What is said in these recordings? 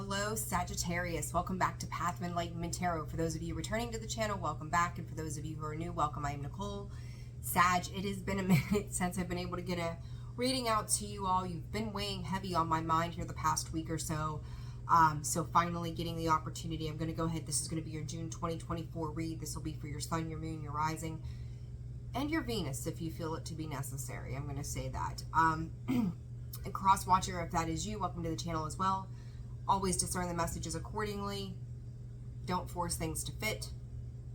Hello, Sagittarius. Welcome back to Path of Enlightenment Tarot. For those of you returning to the channel, welcome back. And for those of you who are new, welcome. I am Nicole. Sag, it has been a minute since I've been able to get a reading out to you all. You've been weighing heavy on my mind here the past week or so. So finally getting the opportunity. I'm going to go ahead. This is going to be your June 2024 read. This will be for your sun, your moon, your rising, and your Venus if you feel it to be necessary. I'm going to say that. And cross watcher, if that is you, welcome to the channel as well. Always discern the messages accordingly. Don't force things to fit,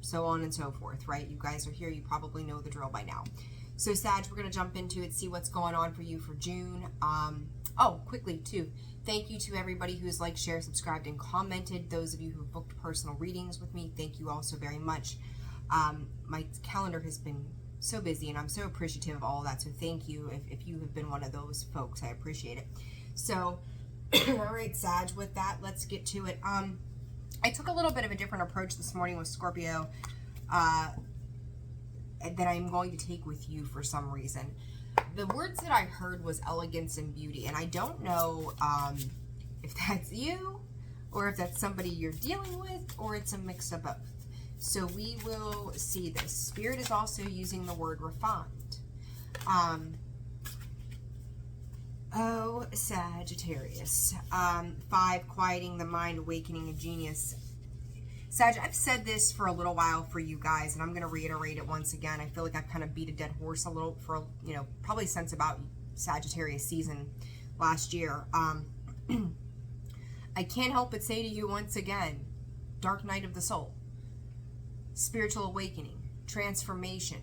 so on and so forth, right? You guys are here. You probably know the drill by now. So Sag, we're going to jump into it, see what's going on for you for June. Oh, quickly too, thank you to everybody who's liked, shared, subscribed, and commented. Those of you who booked personal readings with me, thank you all so very much. My calendar has been so busy, and I'm so appreciative of all of that. So thank you if you have been one of those folks. I appreciate it. So, all right, Sag, with that, let's get to it. I took a little bit of a different approach this morning with Scorpio that I'm going to take with you for some reason. The words that I heard was elegance and beauty, and I don't know if that's you or if that's somebody you're dealing with or it's a mix of both. So we will see this. Spirit is also using the word refined. Oh, Sagittarius. 5, quieting the mind, awakening a genius. Sag, I've said this for a little while for you guys, and I'm going to reiterate it once again. I feel like I've kind of beat a dead horse a little for, you know, probably since about Sagittarius season last year. I can't help but say to you once again, dark night of the soul. Spiritual awakening, transformation,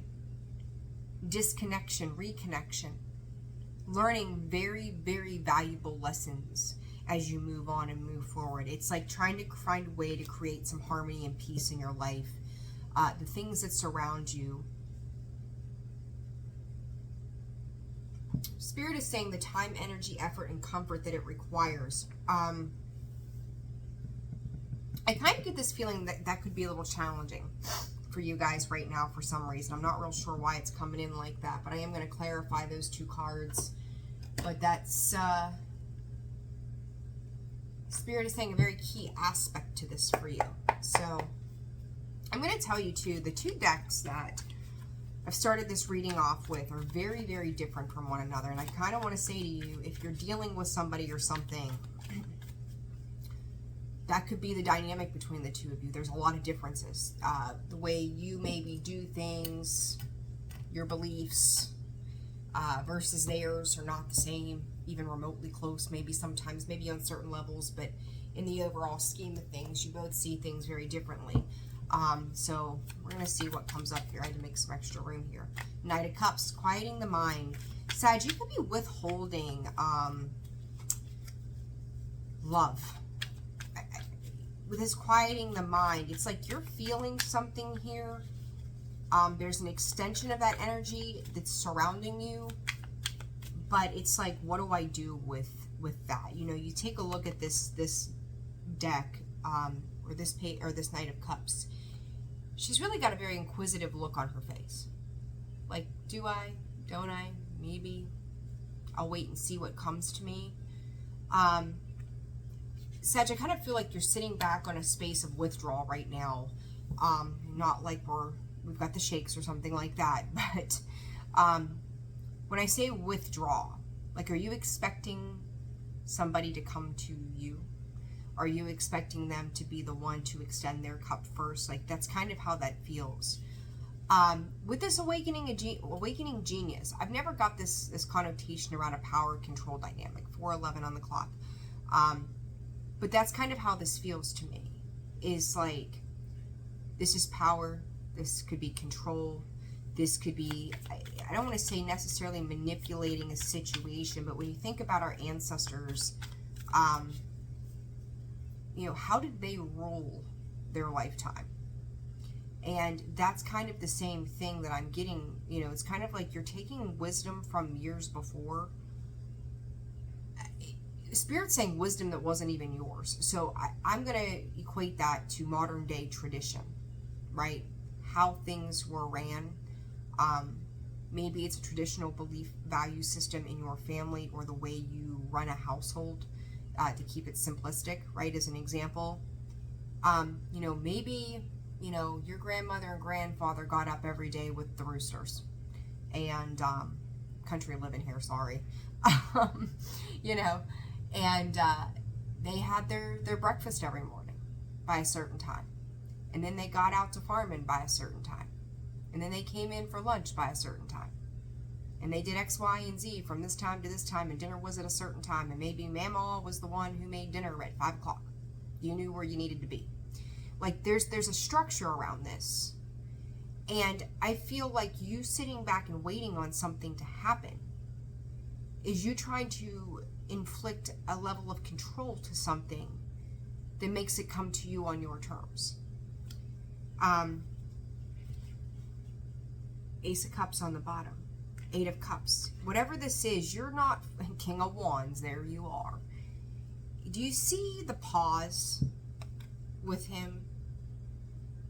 disconnection, reconnection, learning very, very valuable lessons as you move on and move forward. It's like trying to find a way to create some harmony and peace in your life. The things that surround you. Spirit is saying the time, energy, effort, and comfort that it requires. I kind of get this feeling that that could be a little challenging for you guys right now for some reason. I'm not real sure why it's coming in like that, but I am going to clarify those two cards. But that's, Spirit is saying a very key aspect to this for you. So I'm going to tell you too, the two decks that I've started this reading off with are very, very different from one another. And I kind of want to say to you, if you're dealing with somebody or something, that could be the dynamic between the two of you. There's a lot of differences. The way you maybe do things, your beliefs versus theirs are not the same, even remotely close, maybe sometimes, maybe on certain levels, but in the overall scheme of things, you both see things very differently. So we're going to see what comes up here. I had to make some extra room here. Knight of Cups, quieting the mind. Sag, you could be withholding love. With this quieting the mind, it's like you're feeling something here. There's an extension of that energy that's surrounding you, but it's like, what do I do with that? You know, you take a look at this deck, or this Knight of Cups. She's really got a very inquisitive look on her face. Like, do I? Don't I? Maybe. I'll wait and see what comes to me. Sag, I kind of feel like you're sitting back on a space of withdrawal right now. Not like we've got the shakes or something like that, but when I say withdraw, like, are you expecting somebody to come to you? Are you expecting them to be the one to extend their cup first? Like, that's kind of how that feels. With this awakening genius, I've never got this connotation around a power control dynamic. 4:11 on the clock. But that's kind of how this feels to me. Is like, this is power. This could be control. This could be, I don't want to say necessarily manipulating a situation, but when you think about our ancestors, you know, how did they rule their lifetime? And that's kind of the same thing that I'm getting. You know, it's kind of like you're taking wisdom from years before. Spirit's saying wisdom that wasn't even yours. So I'm going to equate that to modern day tradition, right? How things were ran. Maybe it's a traditional belief value system in your family or the way you run a household. to keep it simplistic, right, as an example. You know, maybe, you know, your grandmother and grandfather got up every day with the roosters and, country living here, sorry. You know, and they had their breakfast every morning by a certain time. And then they got out to farming by a certain time. And then they came in for lunch by a certain time. And they did X, Y, and Z from this time to this time, and dinner was at a certain time. And maybe Mama was the one who made dinner at 5 o'clock. You knew where you needed to be. Like, there's a structure around this. And I feel like you sitting back and waiting on something to happen is you trying to inflict a level of control to something that makes it come to you on your terms. Ace of Cups on the bottom. 8 of Cups. Whatever this is, you're not King of Wands. There you are. Do you see the pause with him?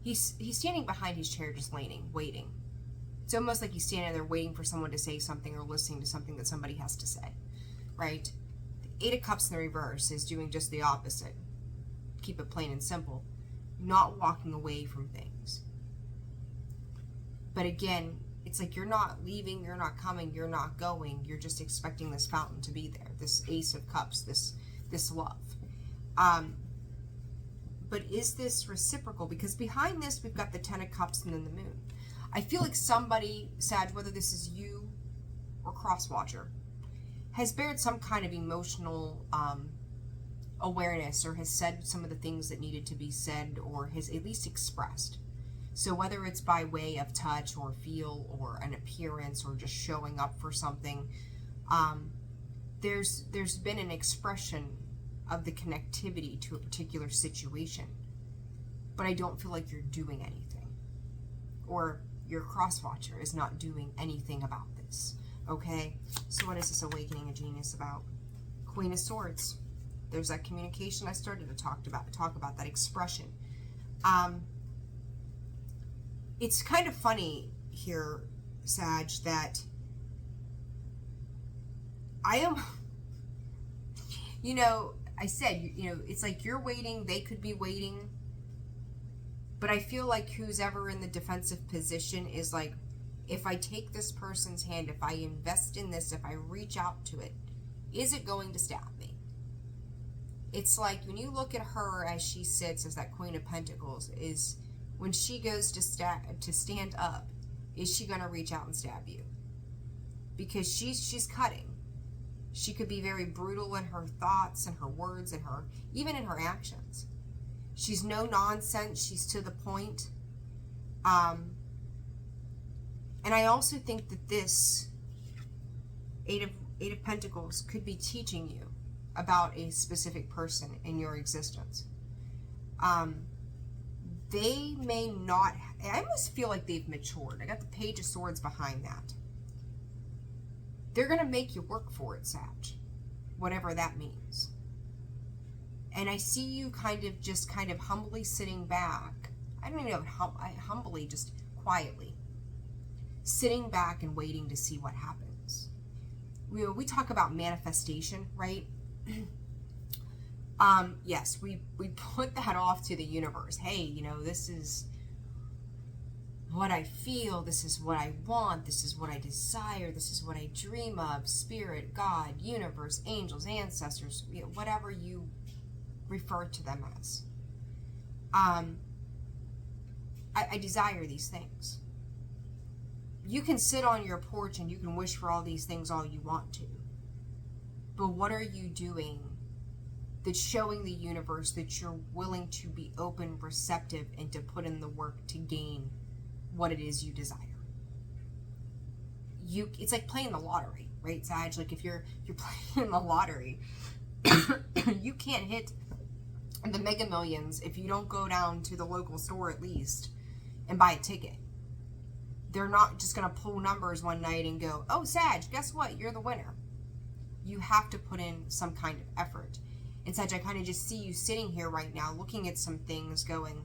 He's standing behind his chair, just leaning, waiting. It's almost like he's standing there waiting for someone to say something or listening to something that somebody has to say, right? The 8 of Cups in the reverse is doing just the opposite. Keep it plain and simple. Not walking away from things. But again, it's like you're not leaving, you're not coming, you're not going. You're just expecting this fountain to be there, this Ace of Cups, this love. But is this reciprocal? Because behind this, we've got the 10 of Cups and then the Moon. I feel like somebody, Sag, whether this is you or Crosswatcher, has bared some kind of emotional awareness, or has said some of the things that needed to be said, or has at least expressed. So whether it's by way of touch or feel or an appearance or just showing up for something, there's been an expression of the connectivity to a particular situation. But I don't feel like you're doing anything. Or your Crosswatcher is not doing anything about this. Okay? So what is this Awakening of Genius about? Queen of Swords. There's that communication I started to talk about that expression. It's kind of funny here, Sag, that I am, you know, I said, you know, it's like you're waiting, they could be waiting, but I feel like who's ever in the defensive position is like, if I take this person's hand, if I invest in this, if I reach out to it, is it going to stab me? It's like when you look at her as she sits as that Queen of Pentacles, is when she goes to stand up, is she going to reach out and stab you? Because she's cutting. She could be very brutal in her thoughts and her words and her, even in her actions. She's no nonsense. She's to the point. And I also think that this Eight of Pentacles could be teaching you about a specific person in your existence. They may not, I almost feel like they've matured. I got the Page of Swords behind that. They're going to make you work for it, Sag. Whatever that means. And I see you kind of humbly sitting back. I don't even know if humbly, just quietly. Sitting back and waiting to see what happens. We talk about manifestation, right? Yes, we put that off to the universe. Hey, you know, this is what I feel, this is what I want, this is what I desire, this is what I dream of, spirit, God, universe, angels, ancestors, you know, whatever you refer to them as. I desire these things. You can sit on your porch and you can wish for all these things all you want to. But what are you doing that's showing the universe that you're willing to be open, receptive, and to put in the work to gain what it is you desire? It's like playing the lottery, right, Sag? Like if you're playing the lottery, you can't hit the Mega Millions if you don't go down to the local store at least and buy a ticket. They're not just going to pull numbers one night and go, oh, Sag, guess what? You're the winner. You have to put in some kind of effort. And Sag, I kind of just see you sitting here right now looking at some things going,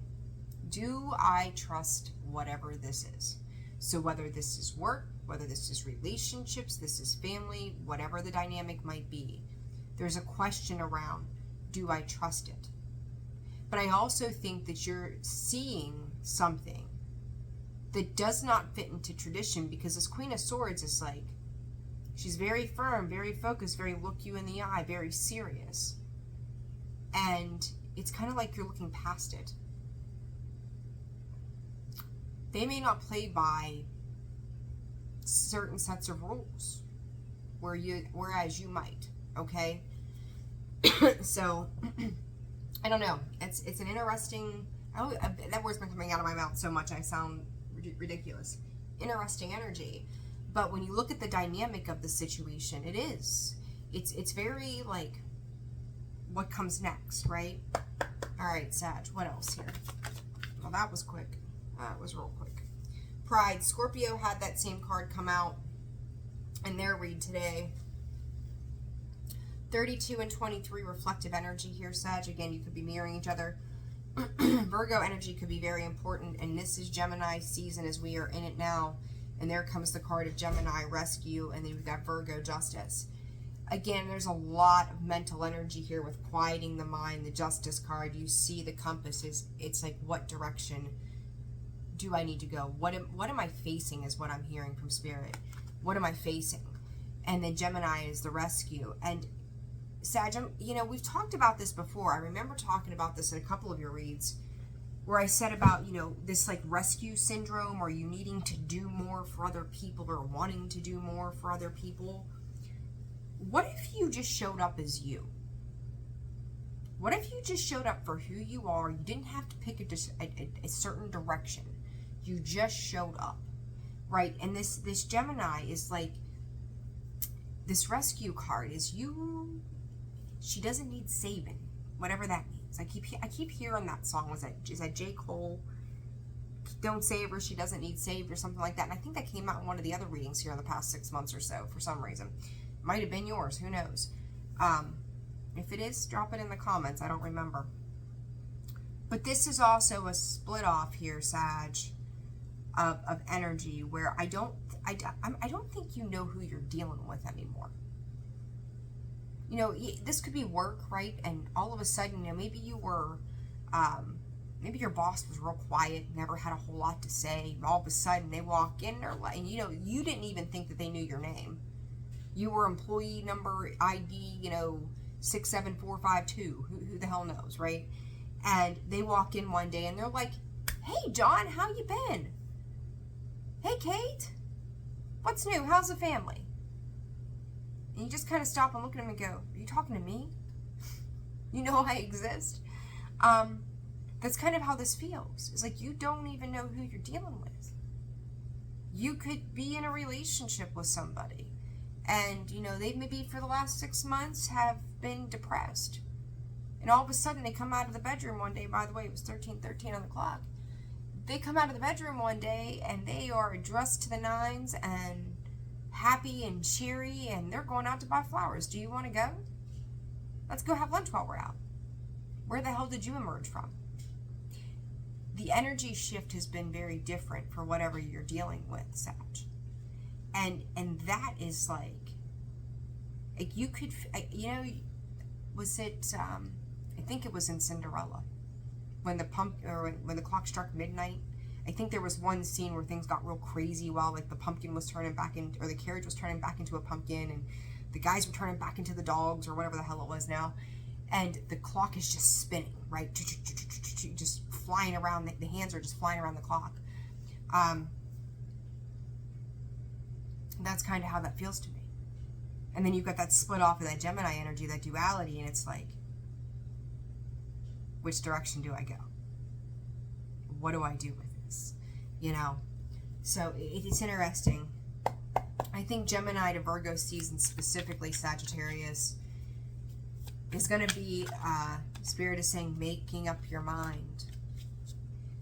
do I trust whatever this is? So whether this is work, whether this is relationships, this is family, whatever the dynamic might be, there's a question around, do I trust it? But I also think that you're seeing something that does not fit into tradition, because this Queen of Swords is like, she's very firm, very focused, very look you in the eye, very serious. And it's kind of like you're looking past it. They may not play by certain sets of rules, whereas you might, okay? So, I don't know. It's an interesting, that word's been coming out of my mouth so much I sound ridiculous. Interesting energy. But when you look at the dynamic of the situation, it's very like, what comes next, right? All right, Sag, what else here? Well, that was quick. That was real quick. Pride. Scorpio had that same card come out in their read today. 32 and 23 reflective energy here, Sag. Again, you could be mirroring each other. Virgo energy could be very important, and this is Gemini season as we are in it now. And there comes the card of Gemini, rescue, and then we've got Virgo, justice. Again, there's a lot of mental energy here with quieting the mind. The justice card, you see the compass is, it's like, what direction do I need to go? What am I facing is what I'm hearing from Spirit. What am I facing? And then Gemini is the rescue. And Sag, you know, we've talked about this before. I remember talking about this in a couple of your reads where I said about, you know, this like rescue syndrome, or you needing to do more for other people or wanting to do more for other people. What if you just showed up as you? What if you just showed up for who you are? You didn't have to pick a certain direction. You just showed up, right? And this Gemini is like, this rescue card is you. She doesn't need saving, whatever that means. I keep hearing that song. Is that J. Cole? Don't save her. She doesn't need saved, or something like that. And I think that came out in one of the other readings here in the past 6 months or so for some reason. Might have been yours. Who knows? If it is, drop it in the comments. I don't remember. But this is also a split off here, Sag, of energy where I don't think you know who you're dealing with anymore. You know, this could be work, right? And all of a sudden, you know, maybe you were, maybe your boss was real quiet, never had a whole lot to say. All of a sudden, they walk in, and you know, you didn't even think that they knew your name. You were employee number ID, you know, 67452. Who the hell knows, right? And they walk in one day, and they're like, "Hey, John, how you been? Hey, Kate, what's new? How's the family?" And you just kind of stop and look at him and go, "Are you talking to me? You know I exist?" That's kind of how this feels. It's like you don't even know who you're dealing with. You could be in a relationship with somebody, and, you know, they maybe for the last 6 months have been depressed. And all of a sudden they come out of the bedroom one day, by the way, it was 13:13 on the clock. They come out of the bedroom one day and they are dressed to the nines and happy and cheery, and they're going out to buy flowers. Do you want to go? Let's go have lunch while we're out. Where the hell did you emerge from? The energy shift has been very different for whatever you're dealing with, Sag. And that is like you could, you know, was it, I think it was in Cinderella, when the clock struck midnight. I think there was one scene where things got real crazy while like the pumpkin was turning back in, or the carriage was turning back into a pumpkin, and the guys were turning back into the dogs, or whatever the hell it was now. And the clock is just spinning, right? Just flying around. The hands are just flying around the clock. That's kind of how that feels to me. And then you've got that split off of that Gemini energy, that duality, and it's like, which direction do I go? What do I do with this? You know? So it's interesting. I think Gemini to Virgo season, specifically Sagittarius, is going to be, Spirit is saying, making up your mind.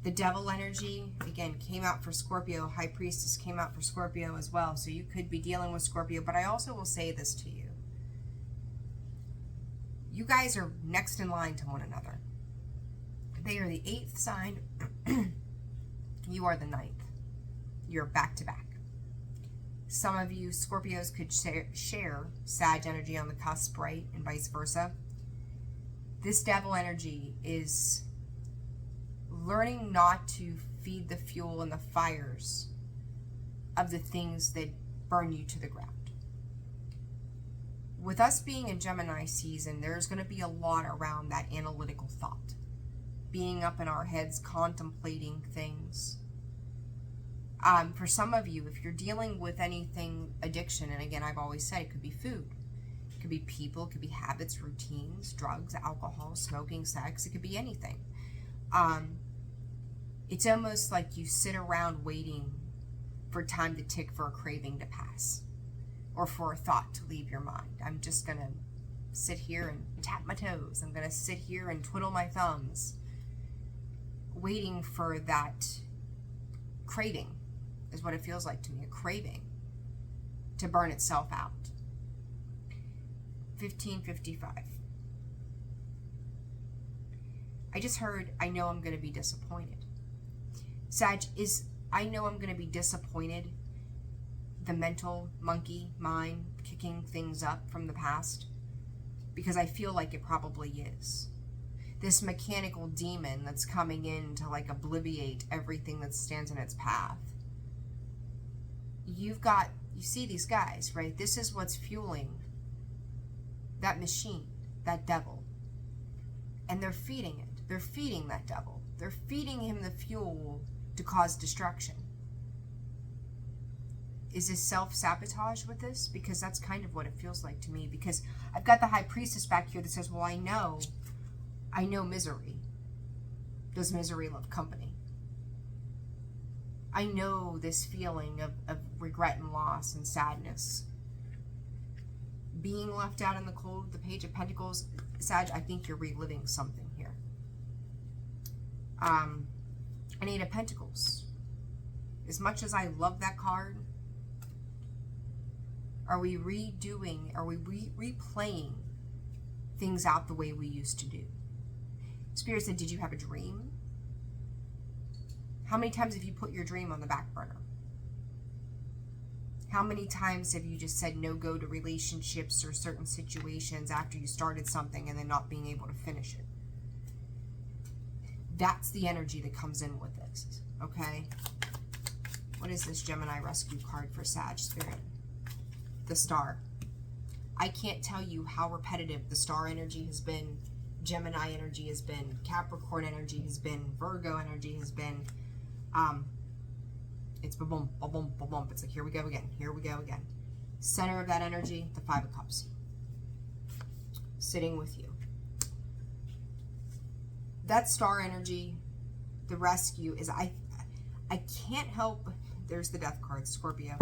The Devil energy, again, came out for Scorpio. High Priestess came out for Scorpio as well. So you could be dealing with Scorpio. But I also will say this to you. You guys are next in line to one another. They are the 8th sign. You are the 9th. You're back to back. Some of you Scorpios could share Sag energy on the cusp, right? And vice versa. This devil energy is learning not to feed the fuel and the fires of the things that burn you to the ground. With us being in Gemini season, there's going to be a lot around that analytical thought. Being up in our heads, contemplating things. For some of you, if you're dealing with anything addiction, and again, I've always said it could be food. It could be people, it could be habits, routines, drugs, alcohol, smoking, sex. It could be anything. It's almost like you sit around waiting for time to tick for a craving to pass or for a thought to leave your mind. I'm just going to sit here and tap my toes. I'm going to sit here and twiddle my thumbs, waiting for that craving is what it feels like to me, a craving to burn itself out. 1555. I just heard, I know I'm going to be disappointed. Sag, is I know I'm going to be disappointed the mental monkey mind kicking things up from the past? Because I feel like it probably is. This mechanical demon that's coming in to like obliviate everything that stands in its path. You see these guys, right? This is what's fueling that machine, that devil. And they're feeding it. They're feeding that devil. They're feeding him the fuel to cause destruction. Is this self-sabotage with this? Because that's kind of what it feels like to me. Because I've got the High Priestess back here that says, well, I know misery. Does misery love company? I know this feeling of regret and loss and sadness. Being left out in the cold, the Page of Pentacles. Sag, I think you're reliving something here. An Eight of Pentacles. As much as I love that card, are we replaying things out the way we used to do? Spirit said, did you have a dream? How many times have you put your dream on the back burner? How many times have you just said no-go to relationships or certain situations after you started something and then not being able to finish it? That's the energy that comes in with this, okay? What is this Gemini rescue card for Sag Spirit? The Star. I can't tell you how repetitive the Star energy has been, Gemini energy has been, Capricorn energy has been, Virgo energy has been. It's ba-boom, ba-boom, ba-boom. It's like, here we go again, here we go again. Center of that energy, the Five of Cups. Sitting with you. That Star energy, the rescue, is I can't help, there's the Death card, Scorpio.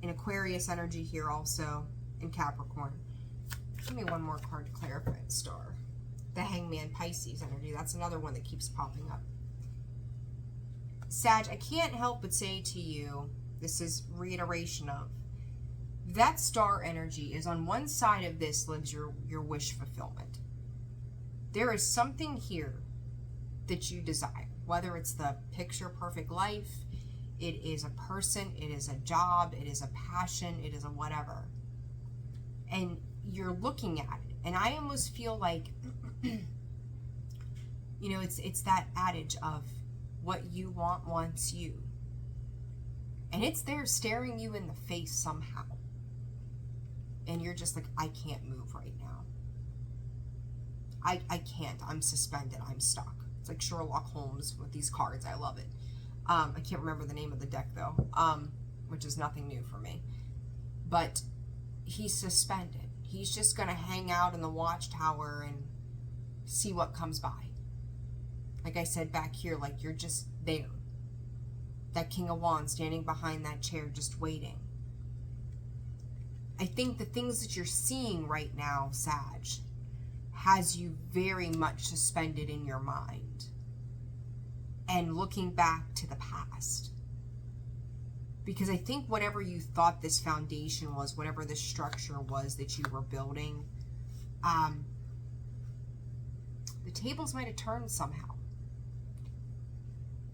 In Aquarius energy here also, in Capricorn. Give me one more card to clarify the Star. The Hangman, Pisces energy, that's another one that keeps popping up. Sag, I can't help but say to you, this is reiteration of, that Star energy is on one side of this lives your wish fulfillment. There is something here that you desire, whether it's the picture perfect life, it is a person, it is a job, it is a passion, it is a whatever. And you're looking at it, and I almost feel like, you know, it's that adage of what you want wants you. And it's there staring you in the face somehow. And you're just like, I can't move right now. I can't. I'm suspended. I'm stuck. It's like Sherlock Holmes with these cards. I love it. I can't remember the name of the deck though, which is nothing new for me. But he's suspended. He's just going to hang out in the watchtower and see what comes by. Like I said back here, like you're just there. That King of Wands standing behind that chair just waiting. I think the things that you're seeing right now, Sag, has you very much suspended in your mind and looking back to the past. Because I think whatever you thought this foundation was, whatever this structure was that you were building, the tables might have turned somehow.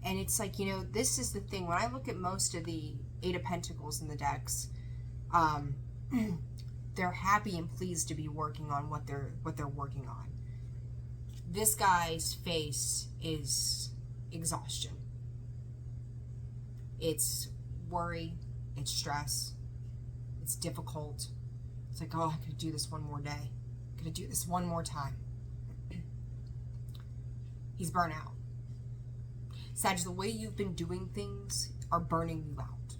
And it's like, you know, this is the thing. When I look at most of the Eight of Pentacles in the decks, they're happy and pleased to be working on what they're working on. this guy's face is exhaustion. It's worry, it's stress, it's difficult. It's like, oh, I could do this one more day. I could do this one more time. He's burnt out. Sag, the way you've been doing things are burning you out.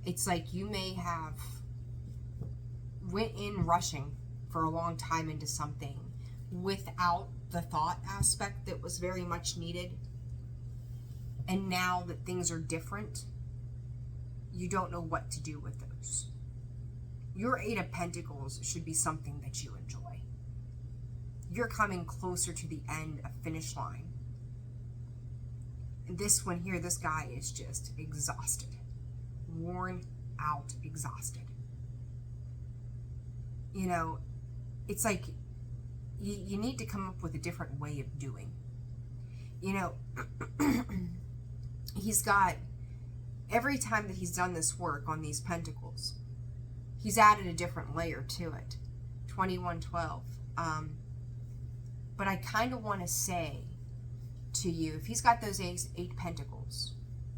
It's like you may have went in rushing for a long time into something without the thought aspect that was very much needed. And now that things are different, you don't know what to do with those. Your Eight of Pentacles should be something that you enjoy. You're coming closer to the end of finish line. And this one here, this guy is just exhausted. Worn out, exhausted. You know, it's like you need to come up with a different way of doing. You know, he's got, every time that he's done this work on these pentacles, he's added a different layer to it. 2112. But I kind of want to say to you, if he's got those eight pentacles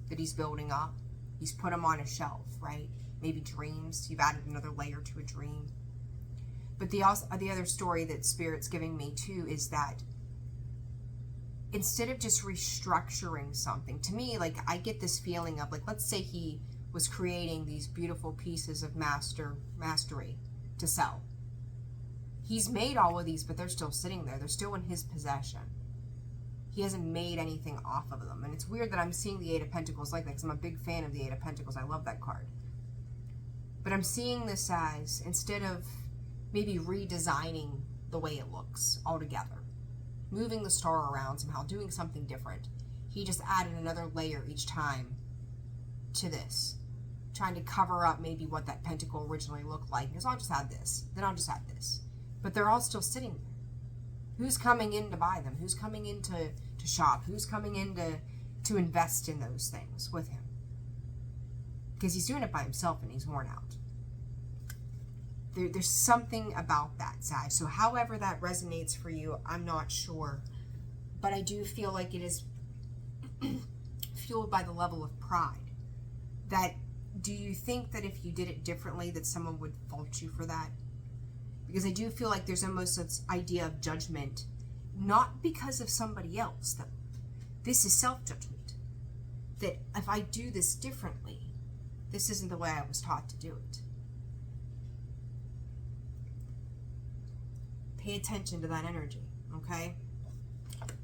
that he's building up, he's put them on a shelf, right? Maybe dreams. You've added another layer to a dream. But the other story that Spirit's giving me too is that instead of just restructuring something, to me, like, I get this feeling of, like, let's say he was creating these beautiful pieces of mastery to sell. He's made all of these, but they're still sitting there. They're still in his possession. He hasn't made anything off of them. And it's weird that I'm seeing the Eight of Pentacles like that, because I'm a big fan of the Eight of Pentacles. I love that card. But I'm seeing this as, instead of maybe redesigning the way it looks altogether, moving the star around somehow, doing something different, he just added another layer each time to this, trying to cover up maybe what that pentacle originally looked like. Because I'll just add this, then I'll just add this. But they're all still sitting there. Who's coming in to buy them? Who's coming in to shop? Who's coming in to invest in those things with him? Because he's doing it by himself and he's worn out. There's something about that, Sag. So however that resonates for you, I'm not sure. But I do feel like it is fueled by the level of pride. That, do you think that if you did it differently that someone would fault you for that? Because I do feel like there's almost this idea of judgment, not because of somebody else. That this is self-judgment. That if I do this differently, this isn't the way I was taught to do it. Pay attention to that energy, okay?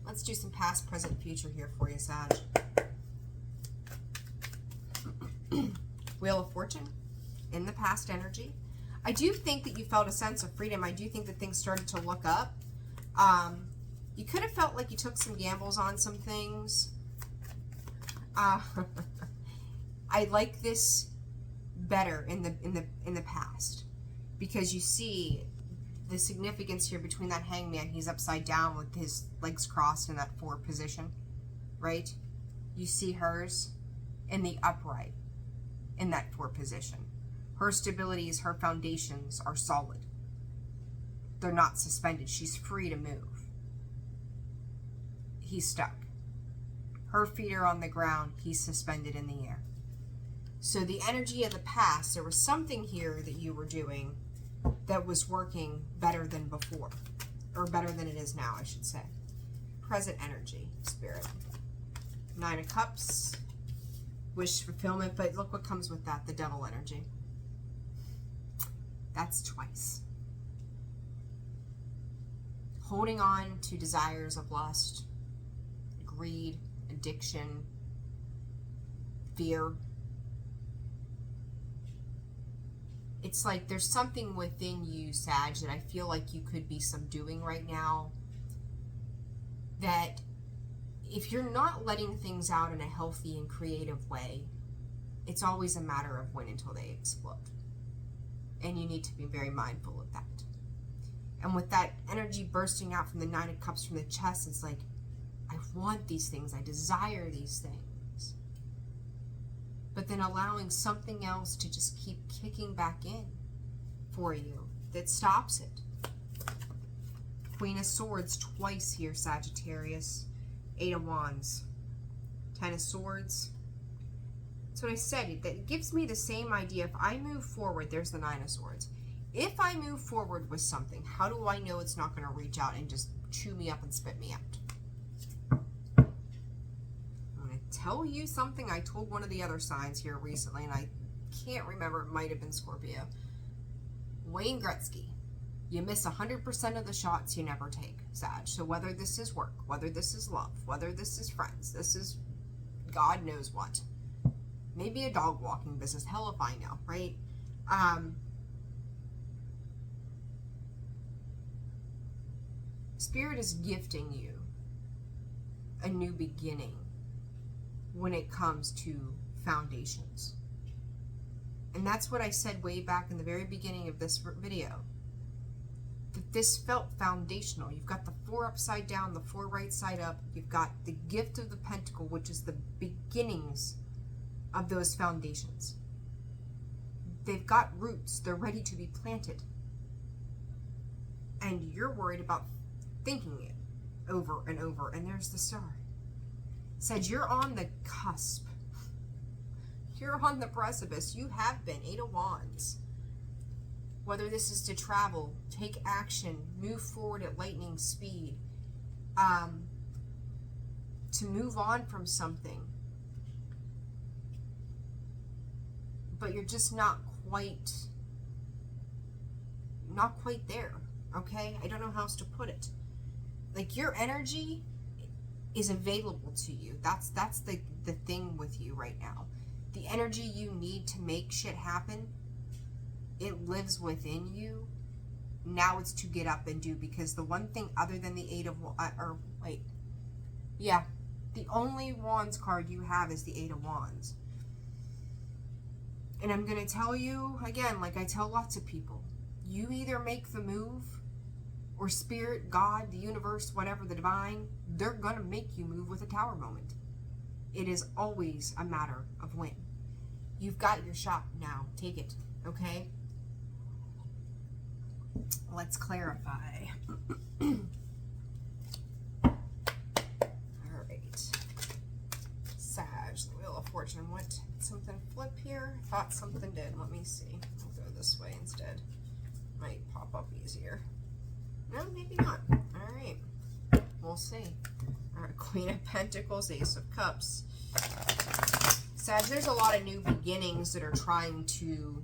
Let's do some past, present, future here for you, Sag. Wheel of Fortune in the past energy. I do think that you felt a sense of freedom. I do think that things started to look up. You could have felt like you took some gambles on some things. I like this better in the past, because you see the significance here between that hangman. He's upside down with his legs crossed in that forward position, right? You see hers in the upright in that forward position. Her stabilities, her foundations are solid. They're not suspended. She's free to move. He's stuck. Her feet are on the ground. He's suspended in the air. So the energy of the past, there was something here that you were doing that was working better than before. Or better than it is now, I should say. Present energy, Spirit. Nine of Cups. Wish fulfillment, but look what comes with that, the Devil energy. That's twice. Holding on to desires of lust, greed, addiction, fear. It's like there's something within you, Sag, that I feel like you could be subduing right now. That if you're not letting things out in a healthy and creative way, it's always a matter of when until they explode. And you need to be very mindful of that. And with that energy bursting out from the Nine of Cups from the chest, it's like, I want these things. I desire these things. But then allowing something else to just keep kicking back in for you that stops it. Queen of Swords twice here, Sagittarius. 8 of Wands. 10 of Swords. That's what I said. That gives me the same idea. If I move forward, there's the 9 of Swords. If I move forward with something, how do I know it's not going to reach out and just chew me up and spit me out? I'm going to tell you something I told one of the other signs here recently, and I can't remember. It might have been Scorpio. Wayne Gretzky. You miss 100% of the shots you never take, Sag. So whether this is work, whether this is love, whether this is friends, this is God knows what. Maybe a dog walking business. Hell if I know, right? Spirit is gifting you a new beginning when it comes to foundations. And that's what I said way back in the very beginning of this video. That this felt foundational. You've got the 4 upside down, the 4 right side up. You've got the gift of the pentacle, which is the beginnings of those foundations. They've got roots. They're ready to be planted. And you're worried about thinking it over and over. And there's the star. Said you're on the cusp. You're on the precipice. You have been. 8 of Wands. Whether this is to travel, take action, move forward at lightning speed, to move on from something. But you're just not quite there, okay? I don't know how else to put it. Like, your energy is available to you. That's the thing with you right now. The energy you need to make shit happen, it lives within you. Now it's to get up and do, because the one thing other than the 8 of the only Wands card you have is the 8 of Wands. And I'm going to tell you again, like I tell lots of people, you either make the move, or Spirit, God, the universe, whatever, the divine, they're going to make you move with a tower moment. It is always a matter of when. You've got your shot now. Take it, okay? Let's clarify. All right. Sag, the Wheel of Fortune. What? Something flip here? Thought something did. Let me see. I'll go this way instead. Might pop up easier. No, maybe not. All right. We'll see. All right. Queen of Pentacles, Ace of Cups. Sag, there's a lot of new beginnings that are trying to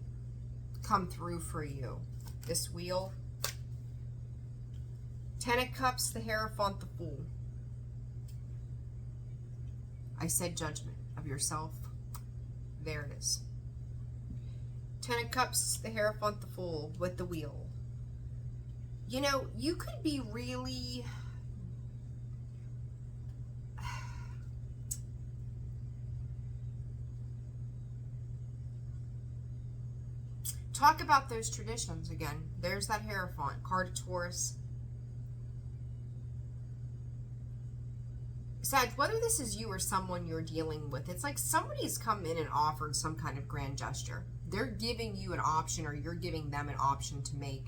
come through for you. This wheel. 10 of Cups, the Hierophant, the Fool. I said judgment of yourself. There it is. 10 of Cups, the Hierophant, the Fool, with the wheel. You know, you could be really... Talk about those traditions again. There's that Hierophant, card of Taurus. Sag, whether this is you or someone you're dealing with, it's like somebody's come in and offered some kind of grand gesture. They're giving you an option, or you're giving them an option to make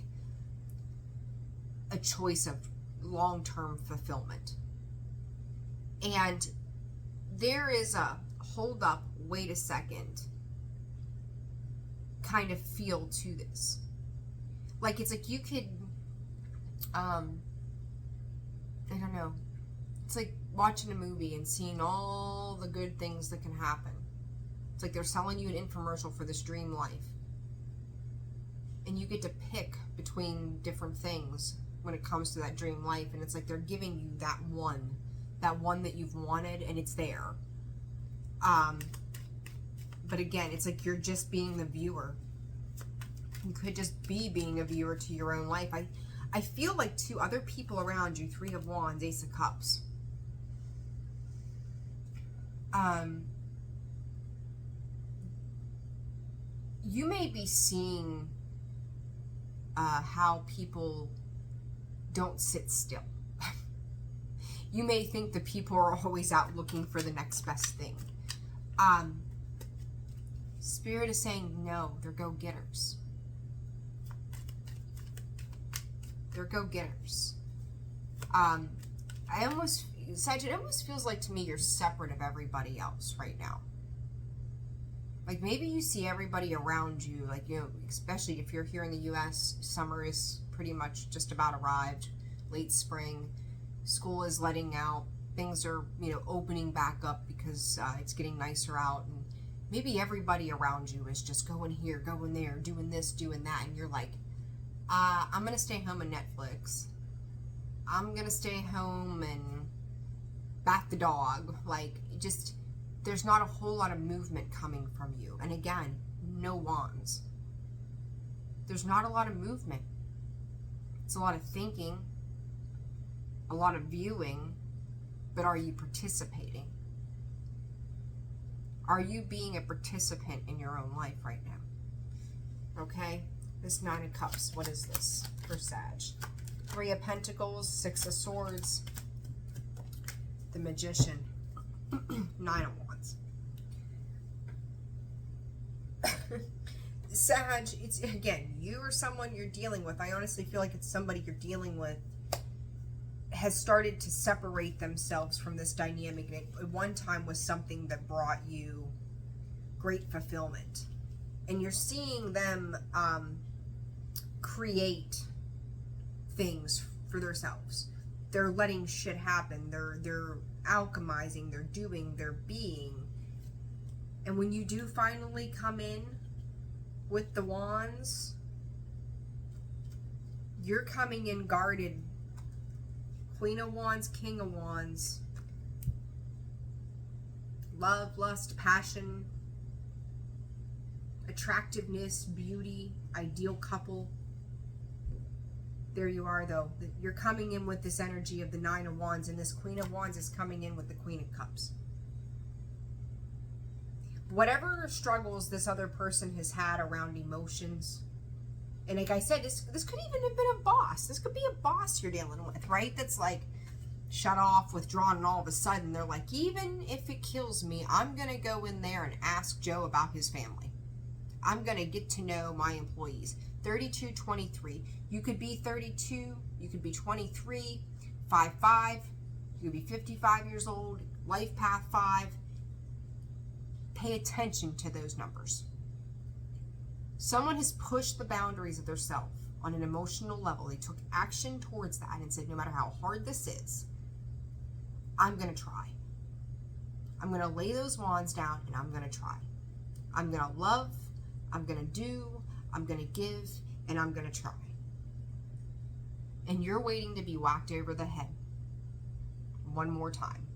a choice of long-term fulfillment. And there is a hold up, wait a second kind of feel to this. Like, it's like you could, I don't know. It's like watching a movie and seeing all the good things that can happen. It's like they're selling you an infomercial for this dream life. And you get to pick between different things when it comes to that dream life. And it's like they're giving you that one that you've wanted, and it's there. But again, it's like you're just being the viewer. You could just be being a viewer to your own life. I feel like to other people around you, 3 of Wands, Ace of Cups. You may be seeing how people don't sit still. You may think that people are always out looking for the next best thing. Spirit is saying no, they're go-getters. They're go-getters. Sag, it almost feels like to me you're separate of everybody else right now. Like maybe you see everybody around you, like, you know, especially if you're here in the U.S., summer is pretty much just about arrived, late spring, school is letting out, things are, you know, opening back up because it's getting nicer out, and maybe everybody around you is just going here, going there, doing this, doing that, and you're like, I'm going to stay home and Netflix. I'm going to stay home and bath the dog. Like, just, there's not a whole lot of movement coming from you. And again, no wands. There's not a lot of movement. It's a lot of thinking, a lot of viewing, but are you participating? Are you being a participant in your own life right now? Okay, this Nine of Cups, what is this for Sag? Three of Pentacles, Six of Swords, the Magician, Nine of Wands. Sag, it's, again, you or someone you're dealing with, I honestly feel like it's somebody you're dealing with, has started to separate themselves from this dynamic. And it at one time was something that brought you great fulfillment. And you're seeing them create things for themselves. They're letting shit happen. They're alchemizing, they're doing, they're being. And when you do finally come in with the wands, you're coming in guarded. Queen of Wands, King of Wands. Love, lust, passion, attractiveness, beauty, ideal couple. There you are, though. You're coming in with this energy of the Nine of Wands, and this Queen of Wands is coming in with the Queen of Cups. Whatever struggles this other person has had around emotions, and like I said, this could even have been a boss. This could be a boss you're dealing with, right? That's like shut off, withdrawn, and all of a sudden they're like, even if it kills me, I'm going to go in there and ask Joe about his family. I'm going to get to know my employees. 32, 23. You could be 32, you could be 23, 5'5", you could be 55 years old, life path 5. Pay attention to those numbers. Someone has pushed the boundaries of their self on an emotional level. They took action towards that and said, no matter how hard this is, I'm going to try. I'm going to lay those wands down and I'm going to try. I'm going to love, I'm going to do, I'm going to give, and I'm going to try. And you're waiting to be whacked over the head one more time.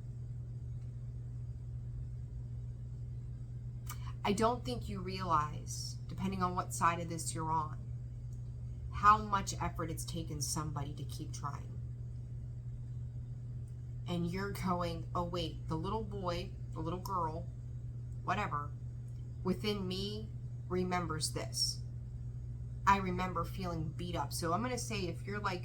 I don't think you realize, depending on what side of this you're on, how much effort it's taken somebody to keep trying. And you're going, oh wait, the little boy, the little girl, whatever, within me remembers this. I remember feeling beat up. So I'm going to say if you're like,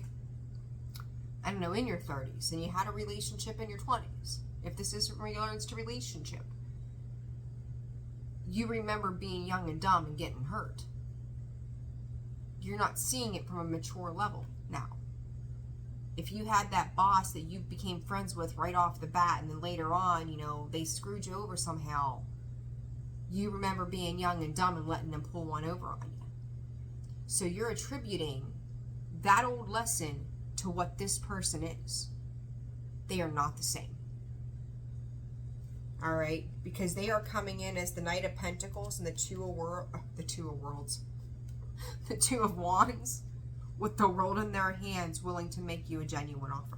I don't know, in your 30s and you had a relationship in your 20s, if this is in regards to relationship, you remember being young and dumb and getting hurt. You're not seeing it from a mature level now. If you had that boss that you became friends with right off the bat and then later on, you know, they screwed you over somehow, you remember being young and dumb and letting them pull one over on you. So you're attributing that old lesson to what this person is. They are not the same. All right, because they are coming in as the Knight of Pentacles and the Two of Wands, with the world in their hands, willing to make you a genuine offer.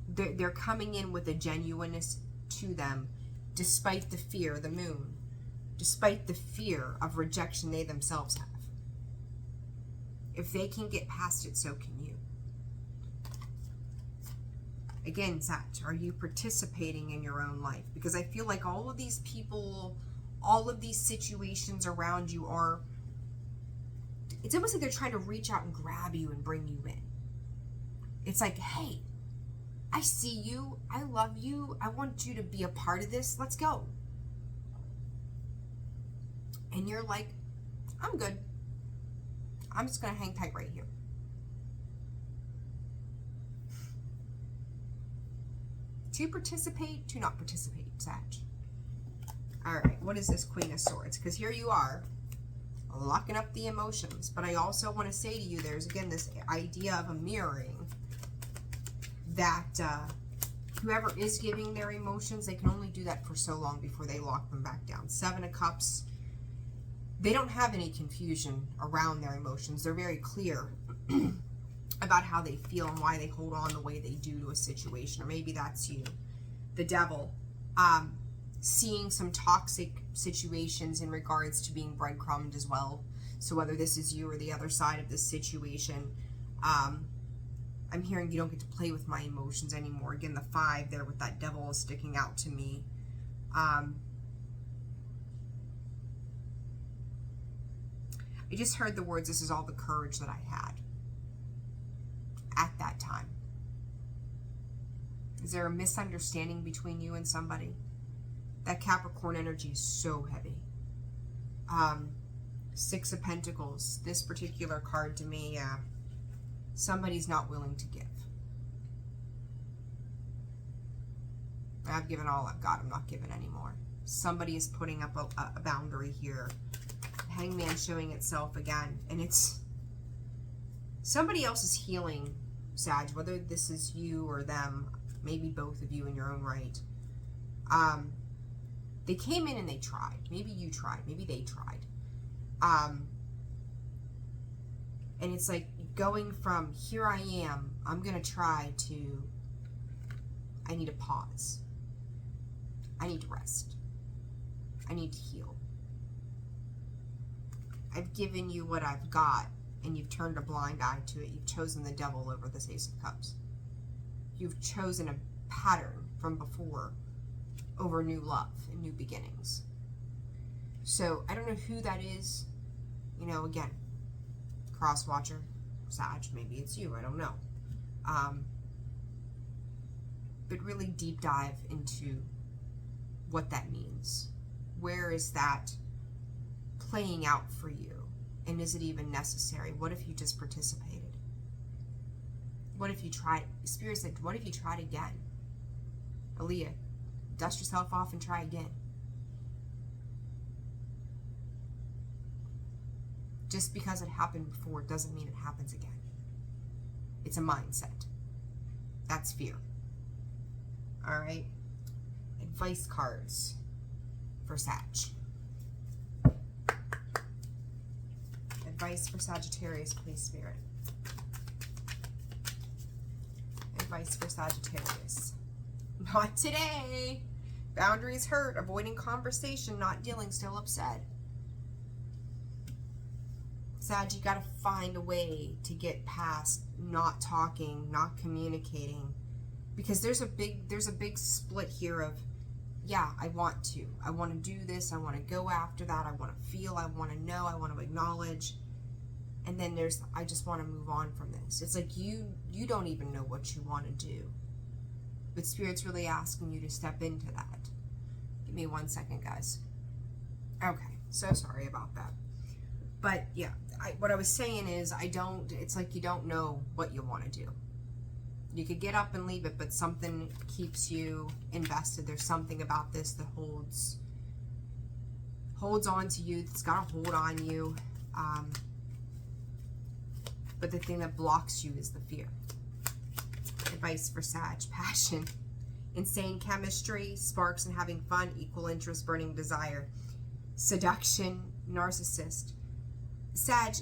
They're coming in with a genuineness to them, despite the fear, the Moon, despite the fear of rejection they themselves have. If they can get past it, so can you. Again, Sag, are you participating in your own life? Because I feel like all of these people, all of these situations around you are, it's almost like they're trying to reach out and grab you and bring you in. It's like, hey, I see you, I love you, I want you to be a part of this, let's go. And you're like, I'm good. I'm just going to hang tight right here. To participate, to not participate, Sag. All right, what is this Queen of Swords? Because here you are, locking up the emotions. But I also want to say to you, there's, again, this idea of a mirroring. That whoever is giving their emotions, they can only do that for so long before they lock them back down. Seven of Cups, they don't have any confusion around their emotions. They're very clear about how they feel and why they hold on the way they do to a situation. Or maybe that's you. The Devil, seeing some toxic situations in regards to being breadcrumbed as well. So whether this is you or the other side of this situation, I'm hearing you don't get to play with my emotions anymore. Again, the 5 there with that Devil is sticking out to me. I just heard the words, this is all the courage that I had at that time. Is there a misunderstanding between you and somebody? That Capricorn energy is so heavy. 6 of Pentacles. This particular card to me, somebody's not willing to give. I've given all I've got. I'm not giving anymore. Somebody is putting up a boundary here. Hangman showing itself again. And it's somebody else is healing, Sag. Whether this is you or them. Maybe both of you in your own right. They came in and they tried. Maybe you tried. Maybe they tried. And it's like going from here I am, I'm going to try to, I need a pause. I need to rest. I need to heal. I've given you what I've got and you've turned a blind eye to it. You've chosen the Devil over this Ace of Cups. You've chosen a pattern from before over new love and new beginnings. So I don't know who that is. You know, again, cross watcher, Sag, maybe it's you, I don't know. But really deep dive into what that means. Where is that playing out for you? And is it even necessary? What if you just participated? What if you tried? Spirit said, what if you tried again? Aaliyah, dust yourself off and try again. Just because it happened before doesn't mean it happens again. It's a mindset. That's fear. All right. Advice cards for Sag. Advice for Sagittarius, please, Spirit. Advice for Sagittarius. Not today. Boundaries hurt. Avoiding conversation. Not dealing. Still upset. Sag, you got to find a way to get past not talking, not communicating, because there's a big split here of, yeah, I want to do this, I want to go after that, I want to feel, I want to know, I want to acknowledge, and then there's, I just want to move on from this. It's like you don't even know what you want to do, but Spirit's really asking you to step into that. Give me 1 second, guys. Okay, so sorry about that. But yeah, what I was saying is it's like you don't know what you want to do. You could get up and leave it, but something keeps you invested. There's something about this that holds on to you, that's got a hold on you. But the thing that blocks you is the fear. Advice for Sag, passion, insane chemistry, sparks and having fun, equal interest, burning desire, seduction, narcissist. Sag,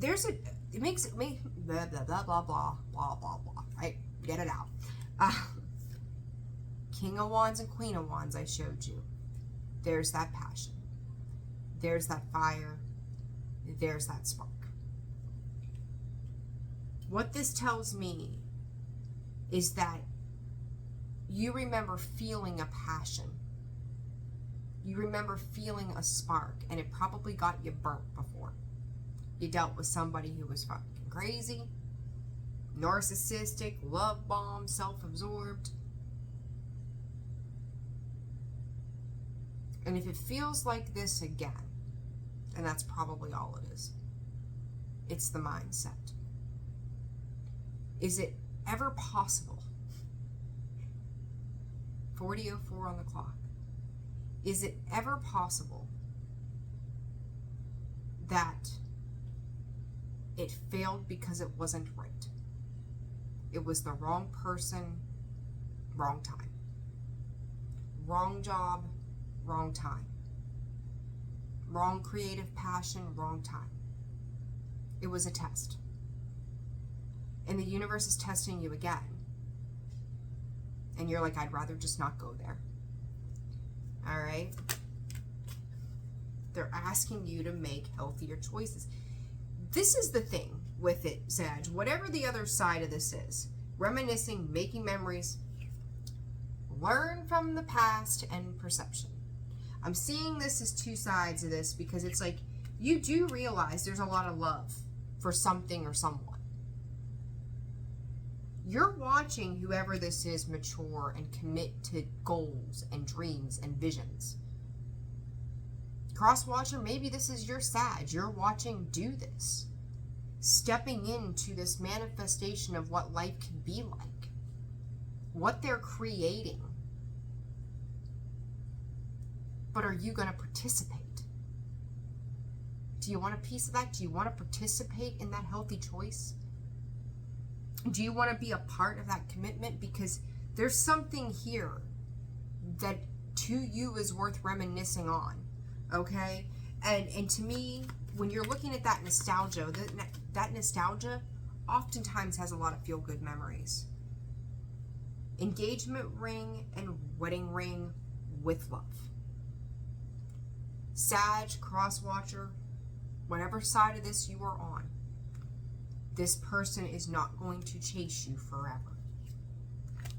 it makes me blah blah blah blah blah blah blah blah. Right, get it out. King of Wands and Queen of Wands, I showed you. There's that passion. There's that fire. There's that spark. What this tells me is that you remember feeling a passion. You remember feeling a spark, and it probably got you burnt before. You dealt with somebody who was fucking crazy, narcissistic, love bomb, self-absorbed. And if it feels like this again, then that's probably all it is. It's the mindset. Is it ever possible 40:04 on the clock. Is it ever possible that it failed because it wasn't right? It was the wrong person, wrong time. Wrong job, wrong time. Wrong creative passion, wrong time. It was a test. And the universe is testing you again. And you're like, I'd rather just not go there. All right? They're asking you to make healthier choices. This is the thing with it, Sag. Whatever the other side of this is, reminiscing, making memories, learn from the past and perception. I'm seeing this as two sides of this because it's like you do realize there's a lot of love for something or someone. You're watching whoever this is mature and commit to goals and dreams and visions. Cross watcher, maybe this is your Sag. You're watching do this. Stepping into this manifestation of what life can be like. What they're creating. But are you going to participate? Do you want a piece of that? Do you want to participate in that healthy choice? Do you want to be a part of that commitment? Because there's something here that to you is worth reminiscing on, okay? And to me, when you're looking at that nostalgia oftentimes has a lot of feel-good memories. Engagement ring and wedding ring with love. Sag, cross-watcher, whatever side of this you are on, this person is not going to chase you forever.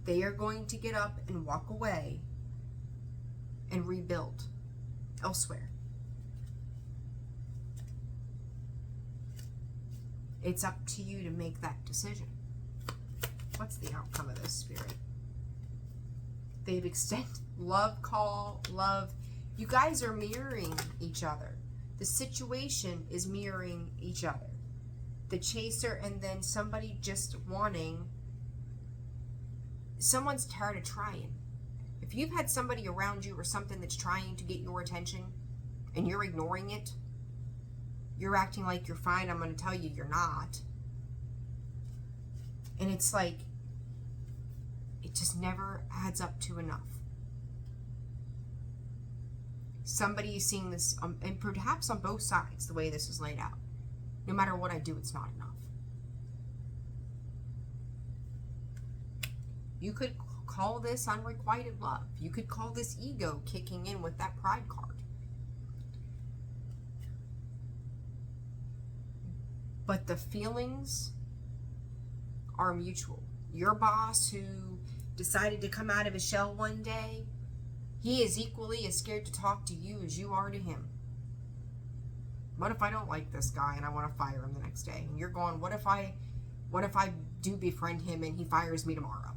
They are going to get up and walk away and rebuild elsewhere. It's up to you to make that decision. What's the outcome of this, Spirit? They've extended love call, love. You guys are mirroring each other. The situation is mirroring each other. The chaser and then somebody just wanting. Someone's tired of trying. If you've had somebody around you or something that's trying to get your attention and you're ignoring it, you're acting like you're fine, I'm going to tell you you're not. And it's like, it just never adds up to enough. Somebody is seeing this, and perhaps on both sides, the way this is laid out. No matter what I do, it's not enough. You could call this unrequited love. You could call this ego kicking in with that pride card. But the feelings are mutual. Your boss who decided to come out of his shell one day, he is equally as scared to talk to you as you are to him. What if I don't like this guy and I want to fire him the next day? And you're going, what if I do befriend him and he fires me tomorrow?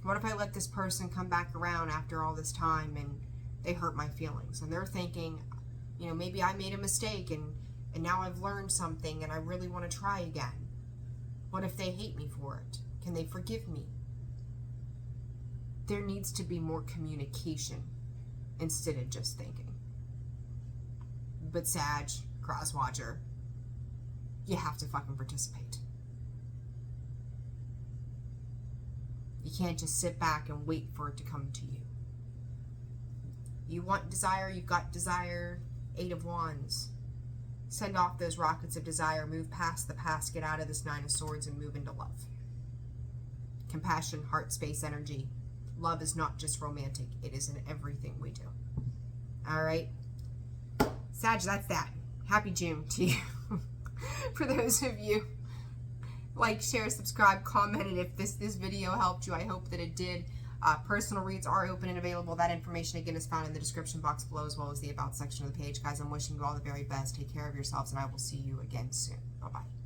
What if I let this person come back around after all this time and they hurt my feelings? And they're thinking, you know, maybe I made a mistake and now I've learned something and I really want to try again. What if they hate me for it? Can they forgive me? There needs to be more communication instead of just thinking. But Sag, cross-watcher, you have to fucking participate. You can't just sit back and wait for it to come to you. You want desire, you've got desire. 8 of Wands. Send off those rockets of desire. Move past the past. Get out of this 9 of Swords and move into love. Compassion, heart space, energy. Love is not just romantic. It is in everything we do. All right? Sag, that's that. Happy June to you. For those of you, like, share, subscribe, comment, and if this video helped you, I hope that it did. Personal reads are open and available. That information, again, is found in the description box below, as well as the About section of the page. Guys, I'm wishing you all the very best. Take care of yourselves, and I will see you again soon. Bye-bye.